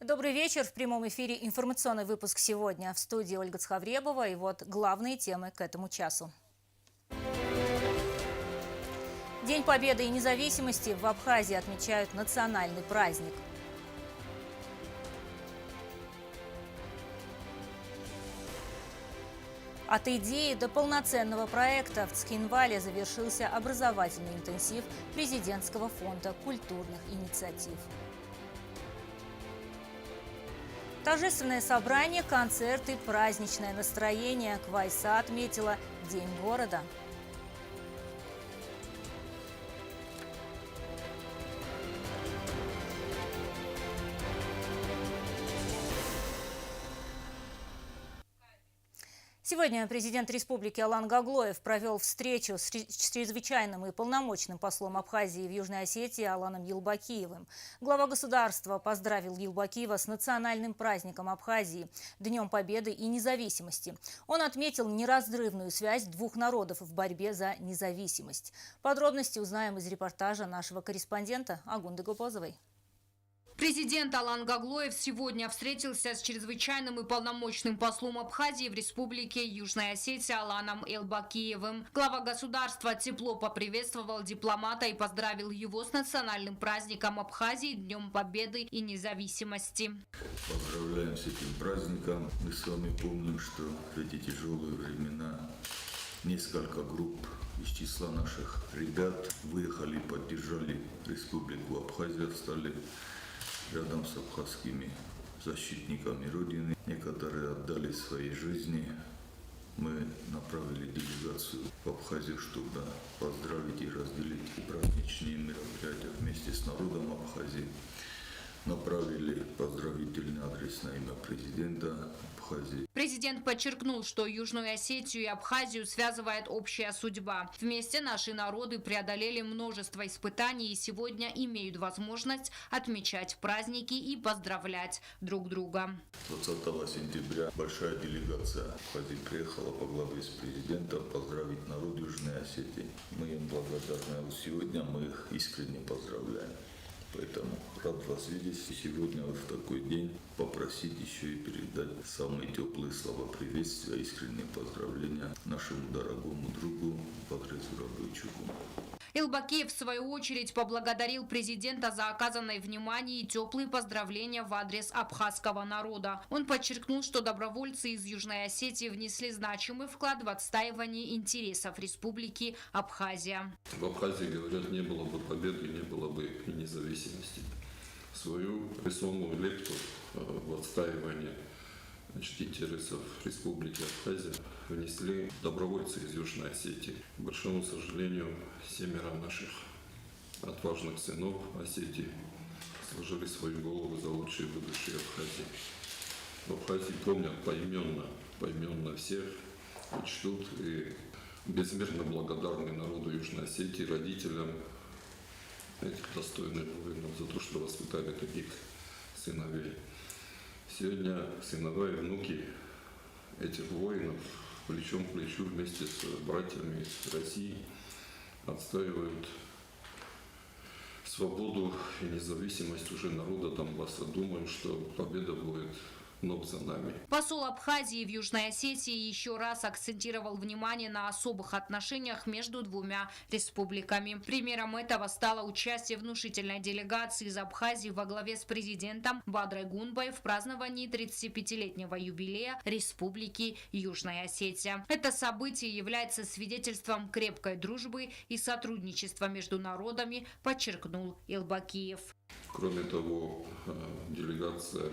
Добрый вечер. В прямом эфире информационный выпуск сегодня. В студии Ольга Цхавребова. И вот главные темы к этому часу. День Победы и независимости в Абхазии отмечают национальный праздник. От идеи до полноценного проекта в Цхинвале завершился образовательный интенсив Президентского фонда культурных инициатив. Торжественное собрание, концерты, праздничное настроение. Квайса отметила День города. Сегодня президент республики Алан Гаглоев провел встречу с чрезвычайным и полномочным послом Абхазии в Южной Осетии Аланом Елбакиевым. Глава государства поздравил Елбакиева с национальным праздником Абхазии – Днем Победы и независимости. Он отметил неразрывную связь двух народов в борьбе за независимость. Подробности узнаем из репортажа нашего корреспондента Агунды Гопозовой. Президент Алан Гаглоев сегодня встретился с чрезвычайным и полномочным послом Абхазии в Республике Южная Осетия Аланом Елбакиевым. Глава государства тепло поприветствовал дипломата и поздравил его с национальным праздником Абхазии – Днем Победы и независимости. Поздравляем с этим праздником. Мы с вами помним, что в эти тяжелые времена несколько групп из числа наших ребят выехали и поддержали Республику Абхазия, стали рядом с абхазскими защитниками Родины. Некоторые отдали свои жизни. Мы направили делегацию в Абхазию, чтобы поздравить и разделить праздничные мероприятия вместе с народом Абхазии. Направили поздравительный адрес на имя президента Абхазии. Президент подчеркнул, что Южную Осетию и Абхазию связывает общая судьба. Вместе наши народы преодолели множество испытаний и сегодня имеют возможность отмечать праздники и поздравлять друг друга. 20 сентября большая делегация Абхазии приехала по главе с президентом поздравить народ Южной Осетии. Мы им благодарны. Сегодня мы их искренне поздравляем. Поэтому рад вас видеть. И сегодня в такой день попросить еще и передать самые теплые слова приветствия, искренние поздравления нашему дорогому другу Бадрезу Рабойчуку. Елбакиев, в свою очередь, поблагодарил президента за оказанное внимание и теплые поздравления в адрес абхазского народа. Он подчеркнул, что добровольцы из Южной Осетии внесли значимый вклад в отстаивание интересов Республики Абхазия. В Абхазии, говорят, не было бы победы, не было бы и независимости. Свою весомую лепту в отстаивание интересов Республики Абхазия внесли добровольцы из Южной Осетии. К большому сожалению, 7 наших отважных сынов Осетии сложили свою голову за лучшее будущее Абхазии. В Абхазии помнят поименно всех, учтут и безмерно благодарны народу Южной Осетии, родителям этих достойных воинов за то, что воспитали таких сыновей. Сегодня сыновья и внуки этих воинов плечом к плечу вместе с братьями из России отстаивают свободу и независимость уже народа Донбасса. Думаем, что победа будет вновь за нами. Посол Абхазии в Южной Осетии еще раз акцентировал внимание на особых отношениях между двумя республиками. Примером этого стало участие внушительной делегации из Абхазии во главе с президентом Бадрой Гунбай в праздновании 35-летнего юбилея Республики Южная Осетия. Это событие является свидетельством крепкой дружбы и сотрудничества между народами, подчеркнул Елбакиев. Кроме того, делегация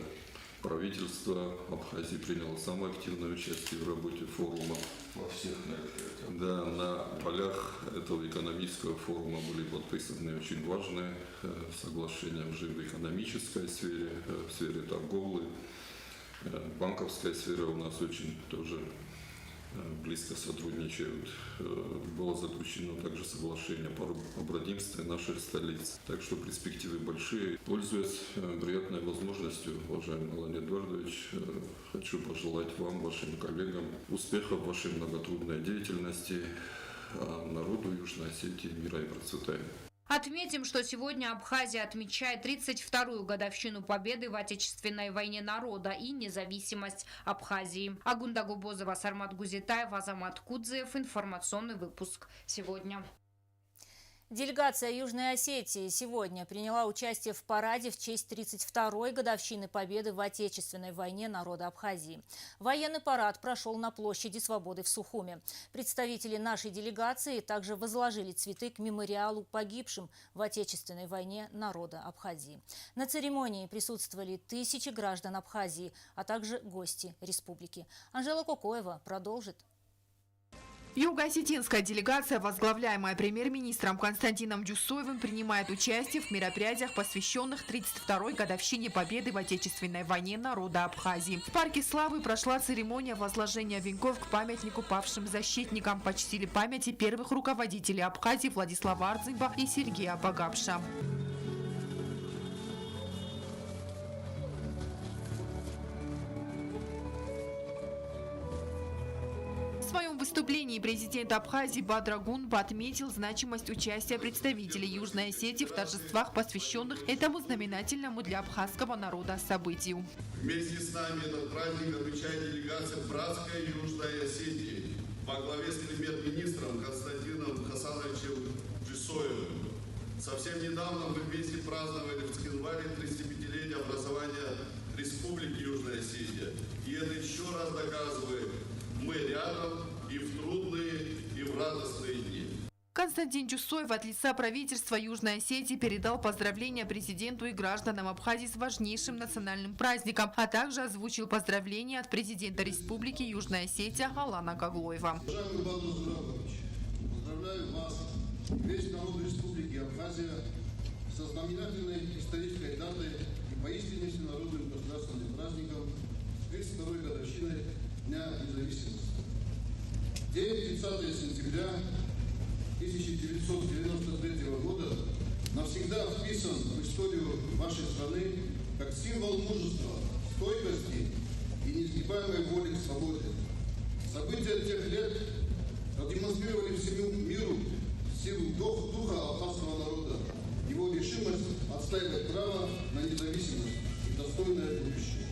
правительство Абхазии приняло самое активное участие в работе форума. Во всех мероприятиях. Да, на полях этого экономического форума были подписаны очень важные соглашения уже в экономической сфере, в сфере торговли. Банковская сфера у нас очень тоже близко сотрудничают. Было заключено также соглашение по обратимстве нашей столицы. Так что перспективы большие. Пользуясь приятной возможностью, уважаемый Алан Эдуардович, хочу пожелать вам, вашим коллегам, успехов в вашей многотрудной деятельности, а народу Южной Осетии мира и процветания. Отметим, что сегодня Абхазия отмечает 32-ю годовщину победы в Отечественной войне народа и независимость Абхазии. Агунда Губозова, Сармат Гузитаев, Азамат Кудзеев. Информационный выпуск сегодня. Делегация Южной Осетии сегодня приняла участие в параде в честь 32-й годовщины победы в Отечественной войне народа Абхазии. Военный парад прошел на площади Свободы в Сухуме. Представители нашей делегации также возложили цветы к мемориалу погибшим в Отечественной войне народа Абхазии. На церемонии присутствовали тысячи граждан Абхазии, а также гости республики. Анжела Кокоева продолжит. Юго-осетинская делегация, возглавляемая премьер-министром Константином Джусоевым, принимает участие в мероприятиях, посвященных 32-й годовщине победы в Отечественной войне народа Абхазии. В парке Славы прошла церемония возложения венков к памятнику павшим защитникам. Почтили памяти первых руководителей Абхазии Владислава Арзымба и Сергея Багапша. В своем выступлении президент Абхазии Бадыр Гунба отметил значимость участия представителей Южной Осетии в торжествах, посвященных этому знаменательному для абхазского народа событию. Вместе с нами этот праздник отмечает делегация братской Южной Осетии во главе с премьер-министром Константином Хасановичем Джусоевым. Совсем недавно мы вместе праздновали в Цхинвале 35-летие образования Республики Южная Осетия. И это еще раз доказывает, мы рядом и в трудные, и в радостные дни. Константин Джусоев от лица правительства Южной Осетии передал поздравления президенту и гражданам Абхазии с важнейшим национальным праздником, а также озвучил поздравления от президента Республики Южная Осетия Алана Гаглоева. Уважаемый Бадыр Зуравович, поздравляю вас, весь народ Республики Абхазия, со знаменательной исторической датой и поистине всенародным государственным праздником 32-й годовщины Дня независимости. День 30 сентября 1993 года навсегда вписан в историю вашей страны как символ мужества, стойкости и неизгибаемой воли к свободе. События тех лет продемонстрировали всему миру силу духа абхазского народа, его решимость отстаивать право на независимость и достойное будущее.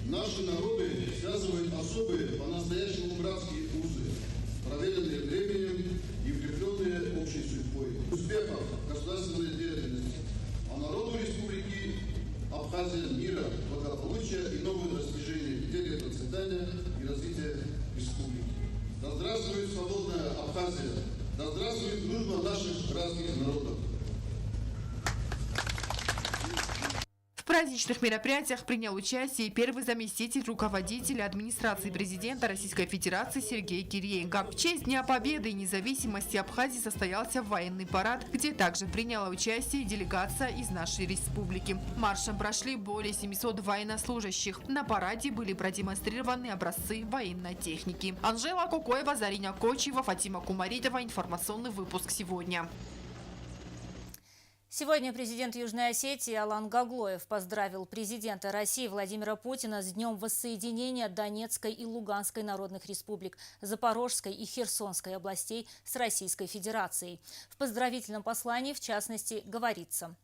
Наши народы связывают особые, по-настоящему братские узы, проверенные временем и укрепленные общей судьбой. Успехов государственной деятельности, а народу Республики Абхазия мира, благополучия и новых достижений в деле процветания и развития республики. Да здравствует свободная Абхазия, да здравствует дружба наших братских народов. В праздничных мероприятиях принял участие первый заместитель руководителя администрации президента Российской Федерации Сергей Кириенко. В честь Дня Победы и независимости Абхазии состоялся военный парад, где также приняла участие делегация из нашей республики. Маршем прошли более 700 военнослужащих. На параде были продемонстрированы образцы военной техники. Анжела Кокоева, Зарина Кочева, Фатима Кумаритова. Информационный выпуск сегодня. Сегодня президент Южной Осетии Алан Гаглоев поздравил президента России Владимира Путина с Днем воссоединения Донецкой и Луганской народных республик, Запорожской и Херсонской областей с Российской Федерацией. В поздравительном послании, в частности, говорится: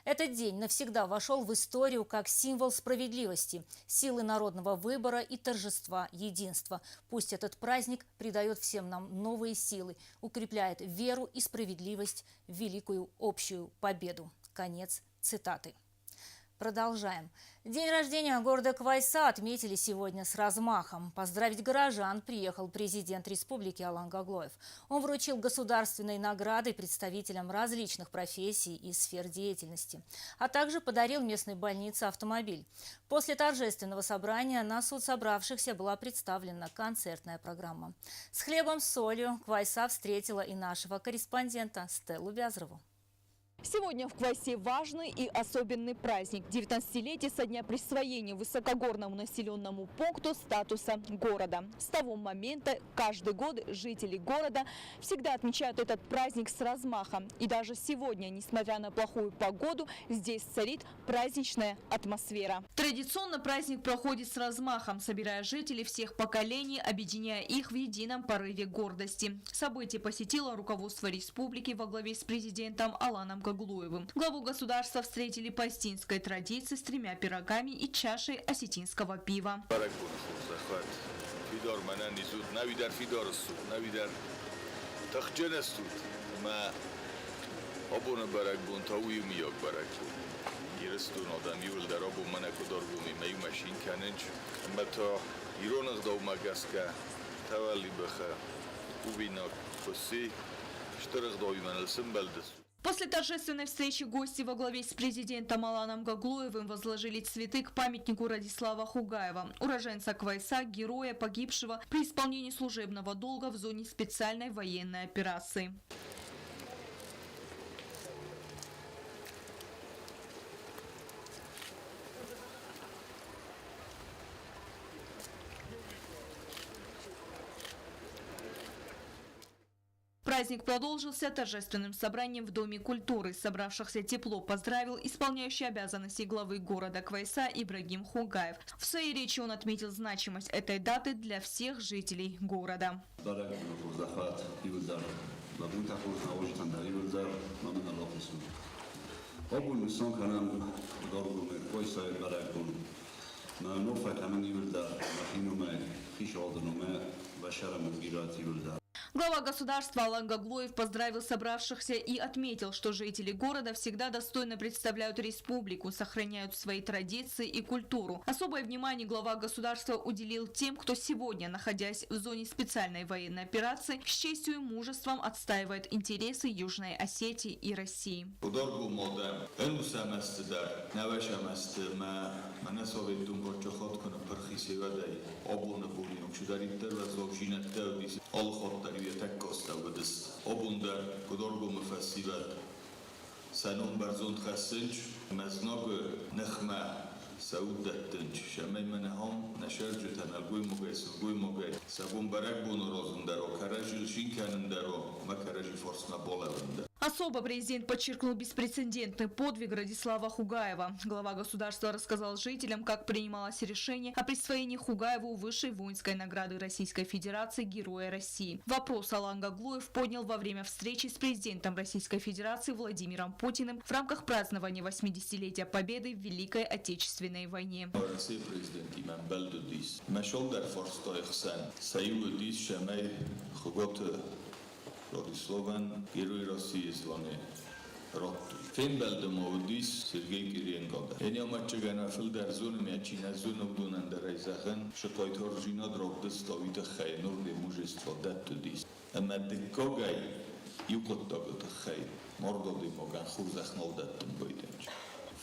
«Этот день навсегда вошел в историю как символ справедливости, силы народного выбора и торжества единства. Пусть этот праздник придает всем нам новые силы, укрепляет веру и справедливость в великую общую победу». Конец цитаты. Продолжаем. День рождения города Квайса отметили сегодня с размахом. Поздравить горожан приехал президент республики Алан Гаглоев. Он вручил государственные награды представителям различных профессий и сфер деятельности, а также подарил местной больнице автомобиль. После торжественного собрания на суд собравшихся была представлена концертная программа. С хлебом с солью Квайса встретила и нашего корреспондента Стеллу Бязрову. Сегодня в Квайсе важный и особенный праздник – 19-летие со дня присвоения высокогорному населенному пункту статуса города. С того момента каждый год жители города всегда отмечают этот праздник с размахом. И даже сегодня, несмотря на плохую погоду, здесь царит праздничная атмосфера. Традиционно праздник проходит с размахом, собирая жителей всех поколений, объединяя их в едином порыве гордости. Событие посетило руководство республики во главе с президентом Аланом Гаглоевым. Главу государства встретили по осетинской традиции с 3 пирогами и чашей осетинского пива. После торжественной встречи гости во главе с президентом Аланом Гаглоевым возложили цветы к памятнику Радислава Хугаева, уроженца Квайса, героя, погибшего при исполнении служебного долга в зоне специальной военной операции. Праздник продолжился торжественным собранием в Доме культуры. Собравшихся тепло поздравил исполняющий обязанности главы города Квайса Ибрагим Хугаев. В своей речи он отметил значимость этой даты для всех жителей города. Глава государства Алан Гаглоев поздравил собравшихся и отметил, что жители города всегда достойно представляют республику, сохраняют свои традиции и культуру. Особое внимание глава государства уделил тем, кто сегодня, находясь в зоне специальной военной операции, с честью и мужеством отстаивает интересы Южной Осетии и России. Санон барзон хасынч, мазногы нахма сауддаттынч, шамай манахом нашарджутан агуй могай, сагун барак буну розундаро, каражил шинканындаро, макаражи форсна болавында. Особо президент подчеркнул беспрецедентный подвиг Радислава Хугаева. Глава государства рассказал жителям, как принималось решение о присвоении Хугаеву высшей воинской награды Российской Федерации Героя России. Вопрос Алан Гаглоев поднял во время встречи с президентом Российской Федерации Владимиром Путиным в рамках празднования 80-летия Победы в Великой Отечественной войне. Радислован Герой России званы Ротту. Фенбалдемовдис Сергей Кириенко. Энямачгана филдарзун мячина зунудунан дарайзахан шатойторжина дрогдстовита хайнур де мужество даттудис. Амадкогай юкоттогот хай мордоди моган хурзахнолдаттун бойденч.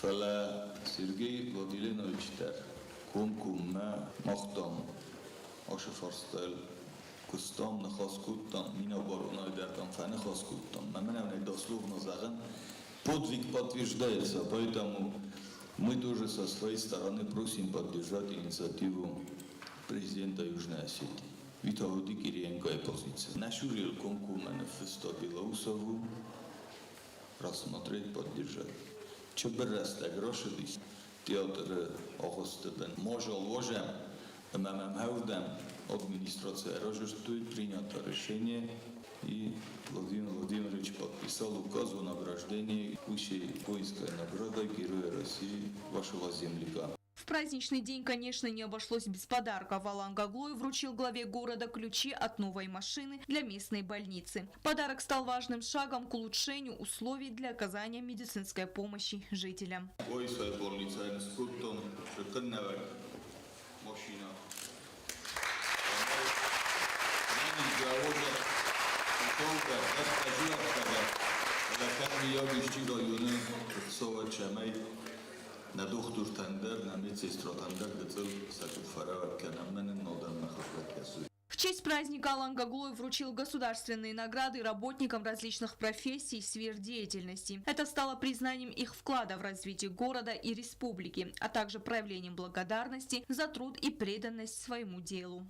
Фала Сергей Владимирович тар кумкумма мохтом ошфорстел Кустом на хоскуттом, минобороной дартом фаны хоскуттом. Нам дословно заgan подвиг подтверждается, поэтому мы тоже со своей стороны просим поддержать инициативу президента Южной Осетии. Витауди Кириенко и позиция. Нашурил конкурс в 100 Белоусову рассмотреть, поддержать. Чеберраста гроши лист. Театр Огостебен. Може ложем, мамамаудам. Администрация Рожестует принято решение, и Владимир Владимирович подписал указ о награждении высшей воинской наградой Героя России вашего земляка. В праздничный день, конечно, не обошлось без подарков. Алан Гаглоев вручил главе города ключи от новой машины для местной больницы. Подарок стал важным шагом к улучшению условий для оказания медицинской помощи жителям. На доктор Тандер, на медсестру Тандер, где цел сакут фарава канаммен нодам нахождается. В честь праздника Алан Гаглоев вручил государственные награды работникам различных профессий и сфер деятельности. Это стало признанием их вклада в развитие города и республики, а также проявлением благодарности за труд и преданность своему делу.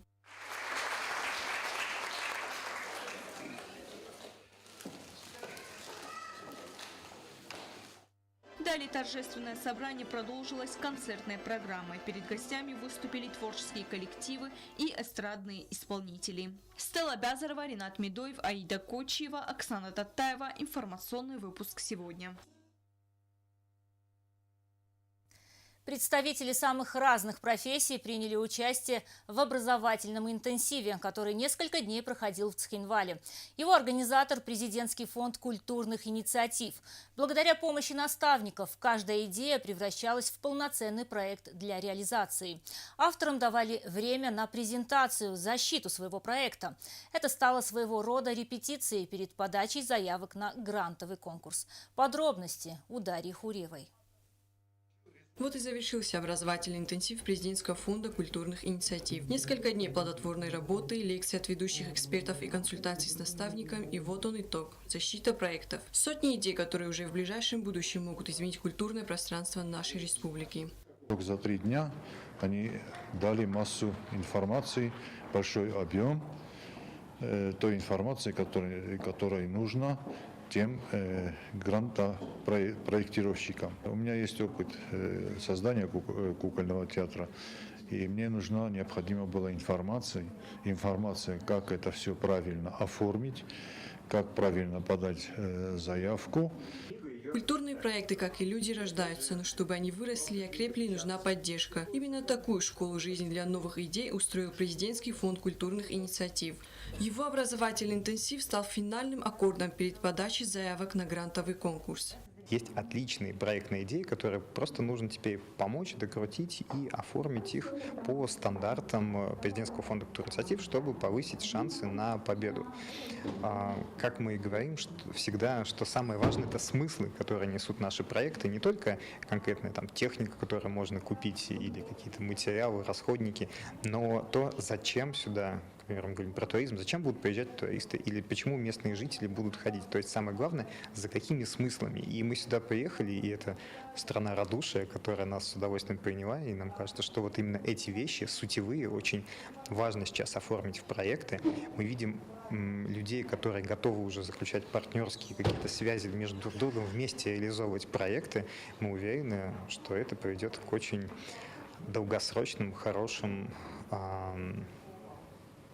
Далее торжественное собрание продолжилось концертной программой. Перед гостями выступили творческие коллективы и эстрадные исполнители. Стелла Бязарова, Ринат Медоев, Аида Кочиева, Оксана Татаева. Информационный выпуск сегодня. Представители самых разных профессий приняли участие в образовательном интенсиве, который несколько дней проходил в Цхинвале. Его организатор – Президентский фонд культурных инициатив. Благодаря помощи наставников каждая идея превращалась в полноценный проект для реализации. Авторам давали время на презентацию, защиту своего проекта. Это стало своего рода репетицией перед подачей заявок на грантовый конкурс. Подробности у Дарьи Хуревой. Вот и завершился образовательный интенсив Президентского фонда культурных инициатив. Несколько дней плодотворной работы, лекции от ведущих экспертов и консультаций с наставником, и вот он итог – защита проектов. Сотни идей, которые уже в ближайшем будущем могут изменить культурное пространство нашей республики. За 3 дня они дали массу информации, большой объем той информации, которая нужна тем грантопроектировщикам. У меня есть опыт создания кукольного театра, и мне необходима была информация, как это все правильно оформить, как правильно подать заявку. Культурные проекты, как и люди, рождаются, но чтобы они выросли и окрепли, нужна поддержка. Именно такую школу жизни для новых идей устроил Президентский фонд культурных инициатив. Его образовательный интенсив стал финальным аккордом перед подачей заявок на грантовый конкурс. Есть отличные проектные идеи, которые просто нужно теперь помочь, докрутить и оформить их по стандартам Президентского фонда культурных инициатив, чтобы повысить шансы на победу. Как мы и говорим, всегда, что самое важное – это смыслы, которые несут наши проекты, не только конкретная техника, которую можно купить, или какие-то материалы, расходники, но то, зачем сюда, например, мы говорим про туризм, зачем будут приезжать туристы, или почему местные жители будут ходить. То есть самое главное, за какими смыслами. И мы сюда приехали, и это страна радушия, которая нас с удовольствием приняла, и нам кажется, что вот именно эти вещи, сутевые, очень важно сейчас оформить в проекты. Мы видим людей, которые готовы уже заключать партнерские какие-то связи между друг другом, вместе реализовывать проекты. Мы уверены, что это приведет к очень долгосрочным, хорошим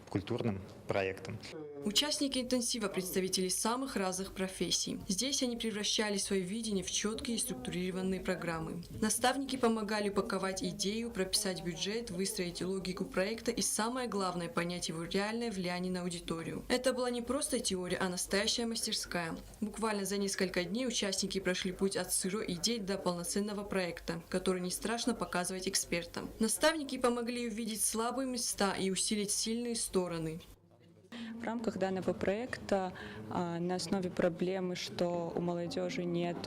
культурным проектам. Участники интенсива – представители самых разных профессий. Здесь они превращали свое видение в четкие и структурированные программы. Наставники помогали упаковать идею, прописать бюджет, выстроить логику проекта и, самое главное, понять его реальное влияние на аудиторию. Это была не просто теория, а настоящая мастерская. Буквально за несколько дней участники прошли путь от сырой идеи до полноценного проекта, который не страшно показывать экспертам. Наставники помогли увидеть слабые места и усилить сильные стороны. В рамках данного проекта на основе проблемы, что у молодежи нет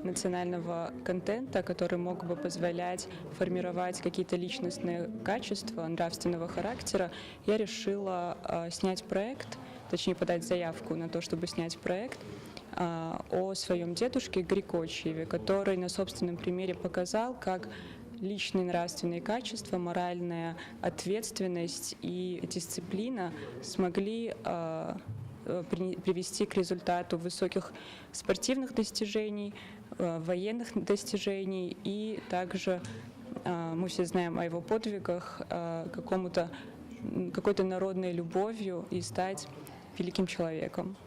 национального контента, который мог бы позволять формировать какие-то личностные качества нравственного характера, я решила снять проект, точнее подать заявку на то, чтобы снять проект о своем дедушке Игоре Кочиеве, который на собственном примере показал, как личные нравственные качества, моральная ответственность и дисциплина смогли привести к результату высоких спортивных достижений, военных достижений, и также мы все знаем о его подвигах, какой-то народной любовью и стать великим человеком.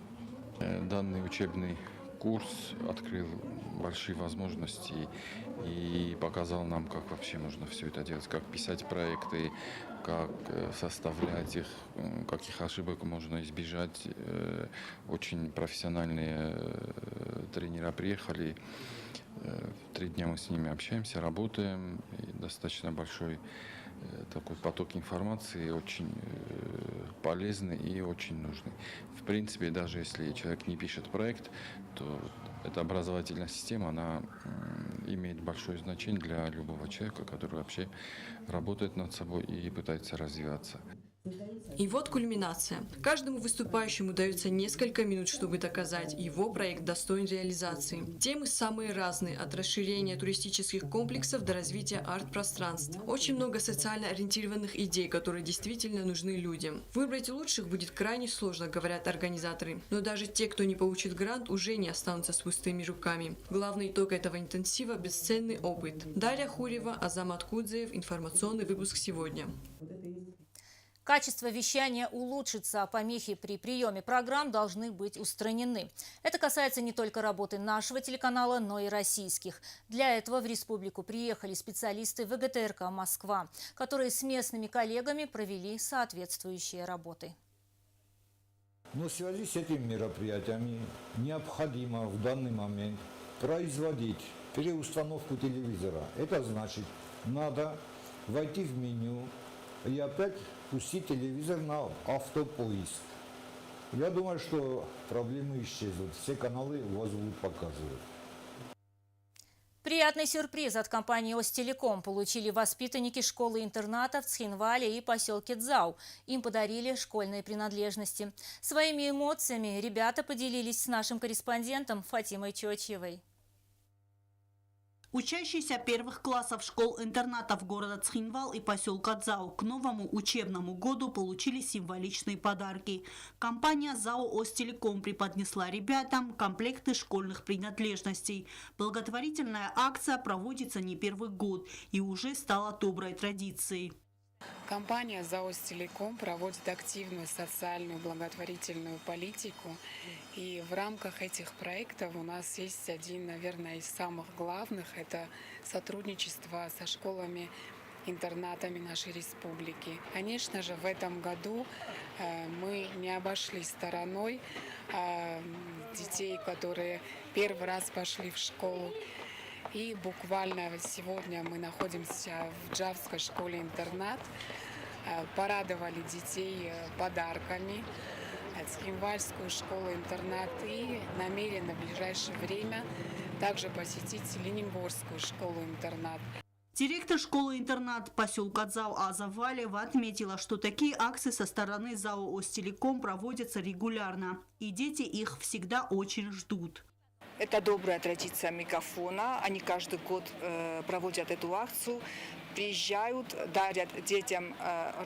Данный учебный курс открыл большие возможности и показал нам, как вообще можно все это делать, как писать проекты, как составлять их, каких ошибок можно избежать. Очень профессиональные тренера приехали. 3 дня мы с ними общаемся, работаем. И достаточно большой такой поток информации, очень полезный и очень нужный. В принципе, даже если человек не пишет проект, то эта образовательная система, она имеет большое значение для любого человека, который вообще работает над собой и пытается развиваться. И вот кульминация. Каждому выступающему дается несколько минут, чтобы доказать, его проект достоин реализации. Темы самые разные, от расширения туристических комплексов до развития арт-пространств. Очень много социально ориентированных идей, которые действительно нужны людям. Выбрать лучших будет крайне сложно, говорят организаторы. Но даже те, кто не получит грант, уже не останутся с пустыми руками. Главный итог этого интенсива – бесценный опыт. Дарья Хурева, Азамат Кудзеев. Информационный выпуск сегодня. Качество вещания улучшится, а помехи при приеме программ должны быть устранены. Это касается не только работы нашего телеканала, но и российских. Для этого в республику приехали специалисты ВГТРК «Москва», которые с местными коллегами провели соответствующие работы. Но в связи с этими мероприятиями необходимо в данный момент производить переустановку телевизора. Это значит, надо войти в меню и опять пустить телевизор на автопоиск. Я думаю, что проблемы исчезнут. Все каналы у вас будут показывать. Приятный сюрприз от компании «Остелеком» получили воспитанники школы-интерната в Цхинвале и поселке Дзау. Им подарили школьные принадлежности. Своими эмоциями ребята поделились с нашим корреспондентом Фатимой Чочевой. Учащиеся первых классов школ-интернатов города Цхинвал и поселка Дзау к новому учебному году получили символичные подарки. Компания ЗАО «Остелеком» преподнесла ребятам комплекты школьных принадлежностей. Благотворительная акция проводится не первый год и уже стала доброй традицией. Компания ЗАО «Остелеком» проводит активную социальную благотворительную политику. И в рамках этих проектов у нас есть один, наверное, из самых главных – это сотрудничество со школами-интернатами нашей республики. Конечно же, в этом году мы не обошли стороной детей, которые первый раз пошли в школу. И буквально сегодня мы находимся в Джавской школе-интернат, порадовали детей подарками, Цхинвальскую школу-интернат и намерены в ближайшее время также посетить Ленинборгскую школу-интернат. Директор школы-интернат поселка Дзау Аза Валева отметила, что такие акции со стороны ЗАО «Остелеком» проводятся регулярно, и дети их всегда очень ждут. Это добрая традиция мегафона. Они каждый год проводят эту акцию, приезжают, дарят детям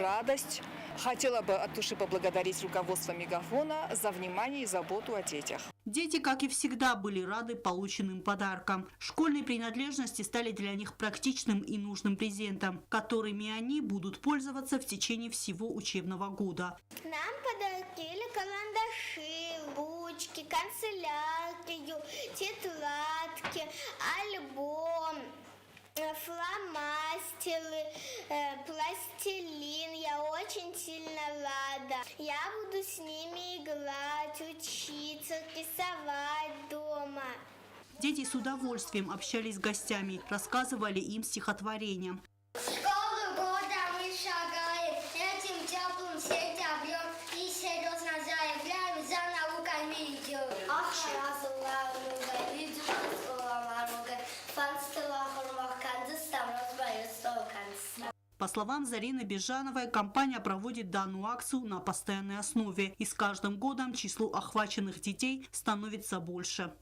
радость. Хотела бы от души поблагодарить руководство мегафона за внимание и заботу о детях. Дети, как и всегда, были рады полученным подаркам. Школьные принадлежности стали для них практичным и нужным презентом, которыми они будут пользоваться в течение всего учебного года. Нам подарили карандаши, ручки, канцелярию, тетрадки, альбом, фломастеры, пластилин. Я очень сильно рада. Я буду с ними играть, учиться, рисовать дома. Дети с удовольствием общались с гостями, рассказывали им стихотворения. В школу года мы шагаем, этим теплым сентябрем и серьезно заявляем, за науками идем. По словам Зарины Бежановой, компания проводит данную акцию на постоянной основе, и с каждым годом число охваченных детей становится больше.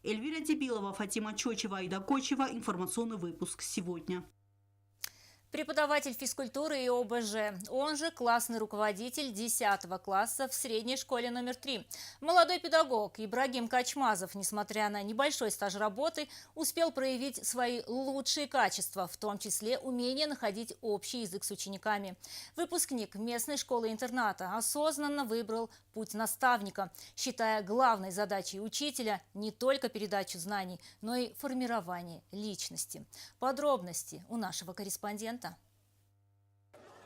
Эльвира Дебилова, Фатима Чочева, Айда Кочева. Информационный выпуск сегодня. Преподаватель физкультуры и ОБЖ, он же классный руководитель 10 класса в средней школе номер 3. Молодой педагог Ибрагим Качмазов, несмотря на небольшой стаж работы, успел проявить свои лучшие качества, в том числе умение находить общий язык с учениками. Выпускник местной школы-интерната осознанно выбрал путь наставника, считая главной задачей учителя не только передачу знаний, но и формирование личности. Подробности у нашего корреспондента.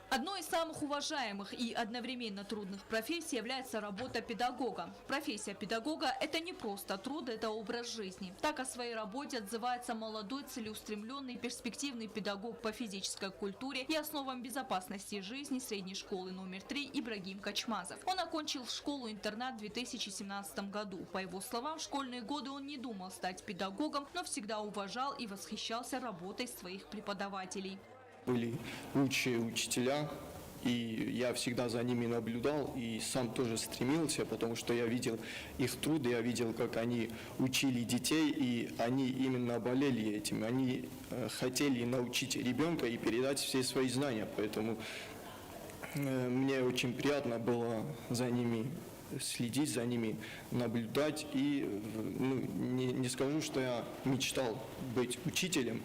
Одной из самых уважаемых и одновременно трудных профессий является работа педагога. Профессия педагога – это не просто труд, это образ жизни. Так о своей работе отзывается молодой, целеустремленный, перспективный педагог по физической культуре и основам безопасности жизни средней школы номер 3 Ибрагим Качмазов. Он окончил школу-интернат в 2017 году. По его словам, в школьные годы он не думал стать педагогом, но всегда уважал и восхищался работой своих преподавателей. Были лучшие учителя, И я всегда за ними наблюдал и сам тоже стремился, потому что я видел их труд, я видел, как они учили детей, и они именно болели этим. Они хотели научить ребенка и передать все свои знания, поэтому мне очень приятно было за ними следить, за ними наблюдать. И не скажу, что я мечтал быть учителем,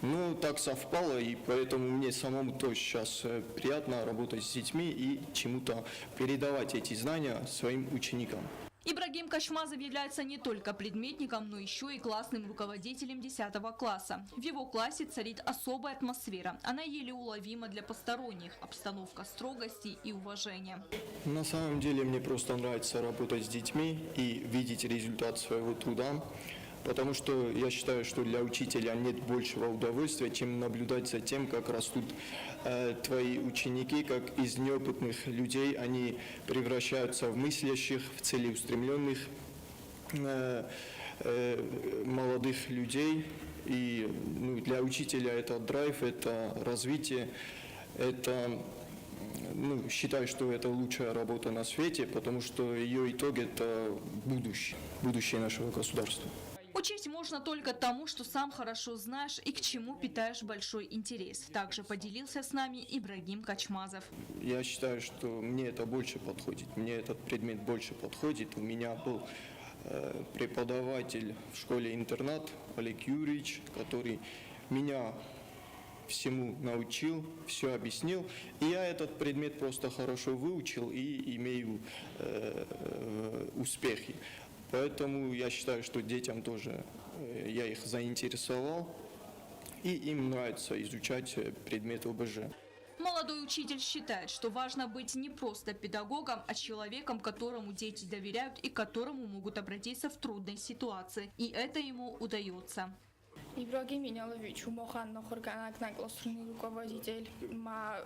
но так совпало, и поэтому мне самому тоже сейчас приятно работать с детьми и чему-то передавать эти знания своим ученикам. Ибрагим Качмазов является не только предметником, но еще и классным руководителем 10 класса. В его классе царит особая атмосфера. Она еле уловима для посторонних. Обстановка строгости и уважения. На самом деле мне просто нравится работать с детьми и видеть результат своего труда. Потому что я считаю, что для учителя нет большего удовольствия, чем наблюдать за тем, как растут твои ученики, как из неопытных людей они превращаются в мыслящих, в целеустремленных молодых людей. И для учителя это драйв, это развитие, это... считаю, что это лучшая работа на свете, потому что ее итог – это будущее нашего государства. Учить можно только тому, что сам хорошо знаешь и к чему питаешь большой интерес. Также поделился с нами Ибрагим Качмазов. Я считаю, что мне это больше подходит, мне этот предмет больше подходит. У меня был преподаватель в школе-интернат Олег Юрьевич, который меня всему научил, все объяснил. И я этот предмет просто хорошо выучил и имею успехи. Поэтому я считаю, что детям тоже я их заинтересовал, и им нравится изучать предмет ОБЖ. Молодой учитель считает, что важно быть не просто педагогом, а человеком, которому дети доверяют и к которому могут обратиться в трудной ситуации. И это ему удается. Ибрагим Инялович, умохан хорганак на классный руководитель,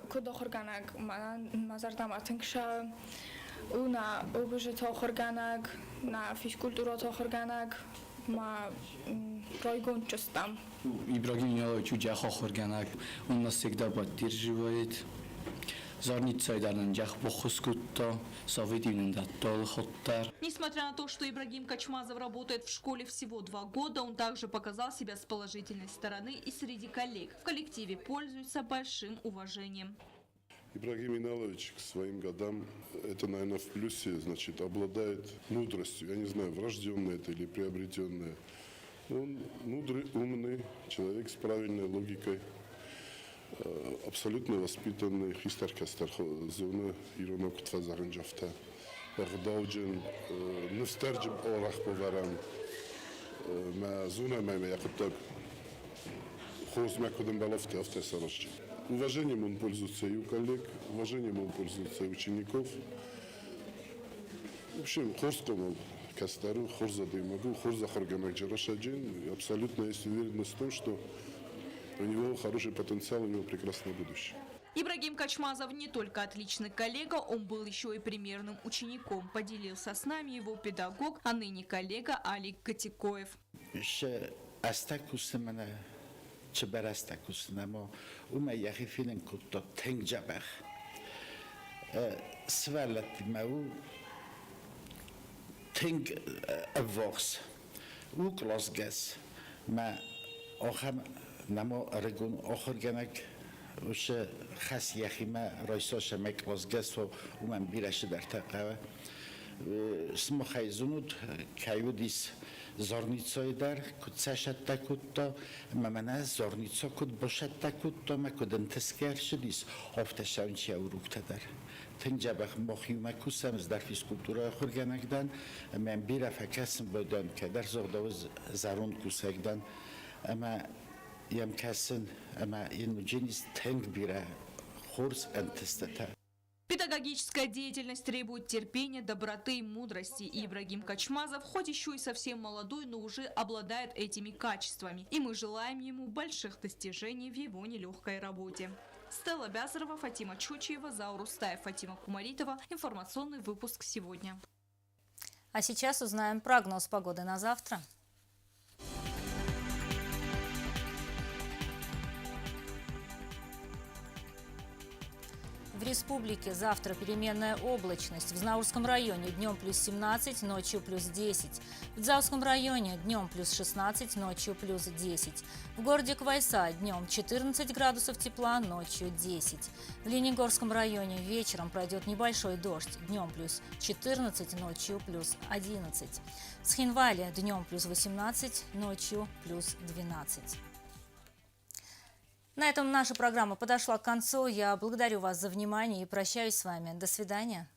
куда хорганак мазартам атенкша, на ОБЖ хорганак, на физкультуру хорганак, райгон частам. Ибрагим Инялович уджаха хорганак, он нас всегда поддерживает. Несмотря на то, что Ибрагим Качмазов работает в школе всего 2 года, он также показал себя с положительной стороны и среди коллег. В коллективе пользуется большим уважением. Ибрагим Инялович к своим годам, это, наверное, в плюсе, значит, обладает мудростью. Я не знаю, врожденная это или приобретенная. Он мудрый, умный человек с правильной логикой. Абсолютно воспитанный христианская зона иронок твазаранджафта. Багдауджен нустарджим орах поварам. Ма зона маме якутак хоз макудем баловте автосарашчи. Уважением он пользуется и у коллег, уважением он пользуется и учеников. В общем, хорскому кастару, хорзадымагу, хорзахарганак джарашаджин. Абсолютно есть уверенность в том, что у него хороший потенциал, у него прекрасное будущее. Ибрагим Качмазов не только отличный коллега, он был еще и примерным учеником. Поделился с нами его педагог, а ныне коллега Алик Гатикоев. Намо регун охорганак уше хас яхима ройсоша меклозгасо уман бираши дар тaqava смохайзунут каюдис зорницой дар куцашатта кутто мамана зорницо кут бошатта кутто макуден тескершидис офташанчи ауруктадар тенджабах мохимакусам здар физкультура охорганакдан мен бира факасм бодам кадар зогдоз зарун кусагдан ама Педагогическая деятельность требует терпения, доброты и мудрости. И Ибрагим Качмазов, хоть еще и совсем молодой, но уже обладает этими качествами. И мы желаем ему больших достижений в его нелегкой работе. Стелла Бязарова, Фатима Чучиева, Зауру Стаев, Фатима Кумаритова. Информационный выпуск сегодня. А сейчас узнаем прогноз погоды на завтра. В В республике завтра переменная облачность. В Знаурском районе днем плюс 17, ночью плюс 10. В Дзауском районе днем плюс 16, ночью плюс 10. В городе Квайса днем 14 градусов тепла, ночью 10. В Ленигорском районе вечером пройдет небольшой дождь. Днем плюс 14, ночью плюс 11. В Схинвале днем плюс 18, ночью плюс 12. На этом наша программа подошла к концу. Я благодарю вас за внимание и прощаюсь с вами. До свидания.